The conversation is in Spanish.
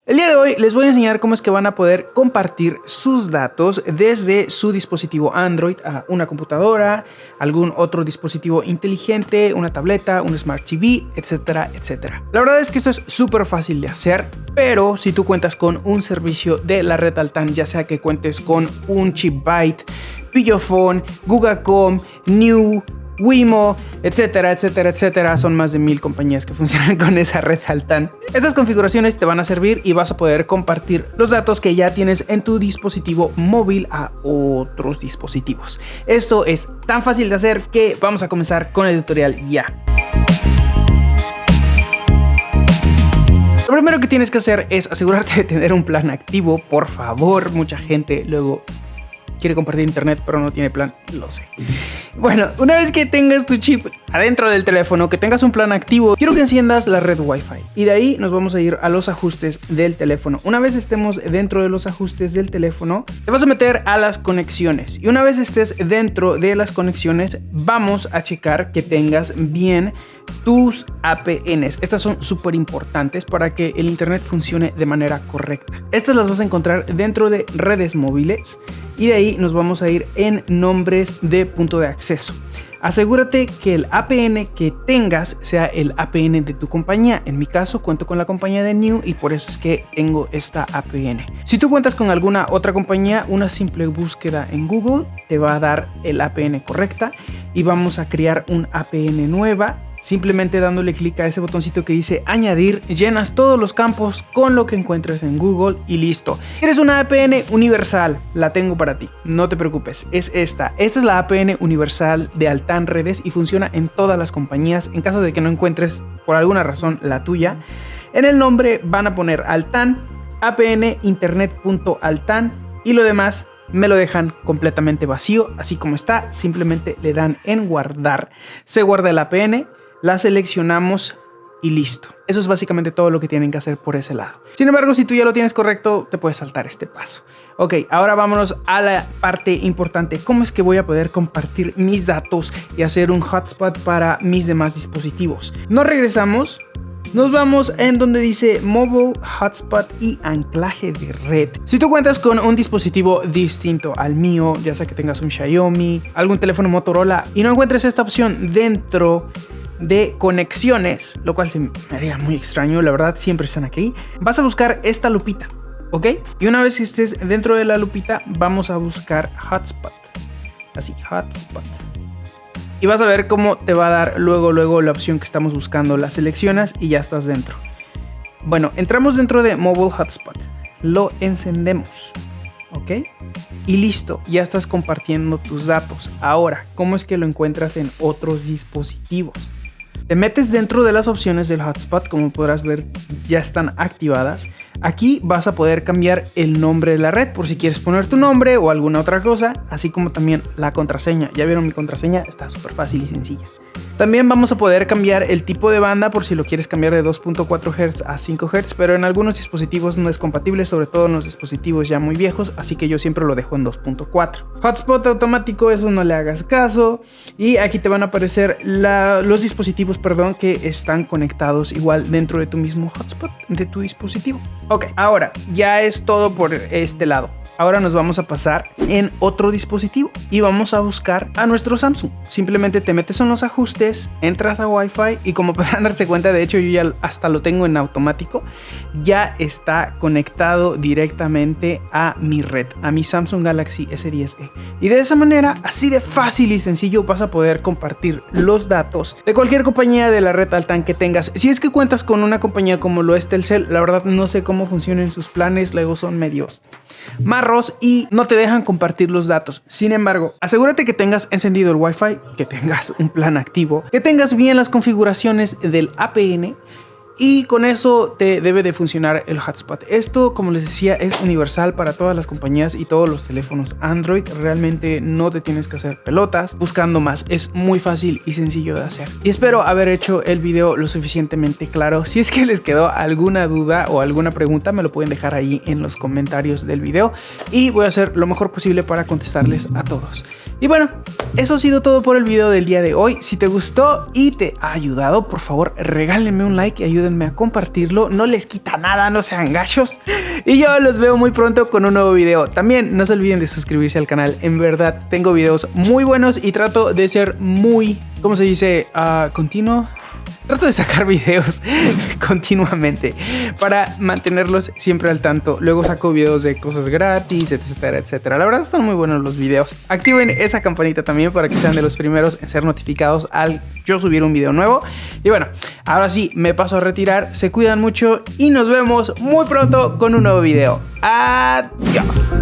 El día de hoy les voy a enseñar cómo es que van a poder compartir sus datos desde su dispositivo Android a una computadora, algún otro dispositivo inteligente, una tableta, un Smart TV, etcétera, etcétera. La verdad es que esto es súper fácil de hacer, pero si tú cuentas con un servicio de la red Altán, ya sea que cuentes con un Chipbyte, Pillofón, Gugacom, New, Wimo, etcétera, etcétera, etcétera. Son más de 1000 compañías que funcionan con esa red Altán. Estas configuraciones te van a servir y vas a poder compartir los datos que ya tienes en tu dispositivo móvil a otros dispositivos. Esto es tan fácil de hacer que vamos a comenzar con el tutorial ya. Lo primero que tienes que hacer es asegurarte de tener un plan activo, por favor. Mucha gente luego quiere compartir internet pero no tiene plan, lo sé. Bueno, una vez que tengas tu chip adentro del teléfono, que tengas un plan activo, quiero que enciendas la red Wi-Fi y de ahí nos vamos a ir a los ajustes del teléfono. Una vez estemos dentro de los ajustes del teléfono, te vas a meter a las conexiones y una vez estés dentro de las conexiones, vamos a checar que tengas bien tus APNs. Estas son súper importantes para que el internet funcione de manera correcta. Estas las vas a encontrar dentro de redes móviles y de ahí nos vamos a ir en nombres de punto de acceso. Asegúrate que el APN que tengas sea el APN de tu compañía. En mi caso cuento con la compañía de New y por eso es que tengo esta APN. Si tú cuentas con alguna otra compañía, una simple búsqueda en Google te va a dar el APN correcta y vamos a crear un APN nueva. Simplemente dándole clic a ese botoncito que dice añadir, llenas todos los campos con lo que encuentres en Google y listo. ¿Quieres una APN universal? La tengo para ti, no te preocupes, es esta. Esta es la APN universal de Altán Redes y funciona en todas las compañías. En caso de que no encuentres por alguna razón la tuya, en el nombre van a poner Altán, APN internet.altán y lo demás me lo dejan completamente vacío, así como está. Simplemente le dan en guardar, se guarda el APN, la seleccionamos y listo. Eso es básicamente todo lo que tienen que hacer por ese lado. Sin embargo, si tú ya lo tienes correcto, te puedes saltar este paso. Ok, ahora vámonos a la parte importante. ¿Cómo es que voy a poder compartir mis datos y hacer un hotspot para mis demás dispositivos? Nos regresamos. Nos vamos en donde dice Mobile Hotspot y anclaje de red. Si tú cuentas con un dispositivo distinto al mío, ya sea que tengas un Xiaomi, algún teléfono Motorola y no encuentres esta opción dentro de conexiones, lo cual se me haría muy extraño, la verdad siempre están aquí, vas a buscar esta lupita, ¿ok? Y una vez que estés dentro de la lupita, vamos a buscar Hotspot, así, Hotspot. Y vas a ver cómo te va a dar luego la opción que estamos buscando. La seleccionas y ya estás dentro. Bueno, entramos dentro de Mobile Hotspot. Lo encendemos. ¿Ok? Y listo, ya estás compartiendo tus datos. Ahora, ¿cómo es que lo encuentras en otros dispositivos? Te metes dentro de las opciones del hotspot, como podrás ver ya están activadas. Aquí vas a poder cambiar el nombre de la red por si quieres poner tu nombre o alguna otra cosa, así como también la contraseña. Ya vieron mi contraseña, está súper fácil y sencilla. También vamos a poder cambiar el tipo de banda por si lo quieres cambiar de 2.4 Hz a 5 Hz, pero en algunos dispositivos no es compatible, sobre todo en los dispositivos ya muy viejos, así que yo siempre lo dejo en 2.4. Hotspot automático, eso no le hagas caso. Y aquí te van a aparecer los dispositivos, que están conectados igual dentro de tu mismo hotspot de tu dispositivo. Ok, ahora ya es todo por este lado. Ahora nos vamos a pasar en otro dispositivo y vamos a buscar a nuestro Samsung. Simplemente te metes en los ajustes, entras a Wi-Fi y como podrán darse cuenta, de hecho yo ya hasta lo tengo en automático, ya está conectado directamente a mi red, a mi Samsung Galaxy S10e. Y de esa manera, así de fácil y sencillo, vas a poder compartir los datos de cualquier compañía de la red Altán que tengas. Si es que cuentas con una compañía como lo es Telcel, la verdad no sé cómo funcionan sus planes, luego son medios marros y no te dejan compartir los datos. Sin embargo, asegúrate que tengas encendido el Wi-Fi, que tengas un plan activo, que tengas bien las configuraciones del APN y con eso te debe de funcionar el hotspot. Esto, como les decía, es universal para todas las compañías y todos los teléfonos Android. Realmente no te tienes que hacer pelotas buscando más. Es muy fácil y sencillo de hacer. Y espero haber hecho el video lo suficientemente claro. Si es que les quedó alguna duda o alguna pregunta, me lo pueden dejar ahí en los comentarios del video y voy a hacer lo mejor posible para contestarles a todos. Y bueno, eso ha sido todo por el video del día de hoy. Si te gustó y te ha ayudado, por favor regálenme un like y ayúdenme ayúdenme a compartirlo. No les quita nada, no sean gachos. Y yo los veo muy pronto con un nuevo video. También no se olviden de suscribirse al canal. En verdad, tengo videos muy buenos y trato de ser muy, ¿cómo se dice? Continuo. Trato de sacar videos continuamente para mantenerlos siempre al tanto. Luego saco videos de cosas gratis, etcétera, etcétera. La verdad están muy buenos los videos. Activen esa campanita también para que sean de los primeros en ser notificados al yo subir un video nuevo. Y bueno, ahora sí, me paso a retirar. Se cuidan mucho y nos vemos muy pronto con un nuevo video. Adiós.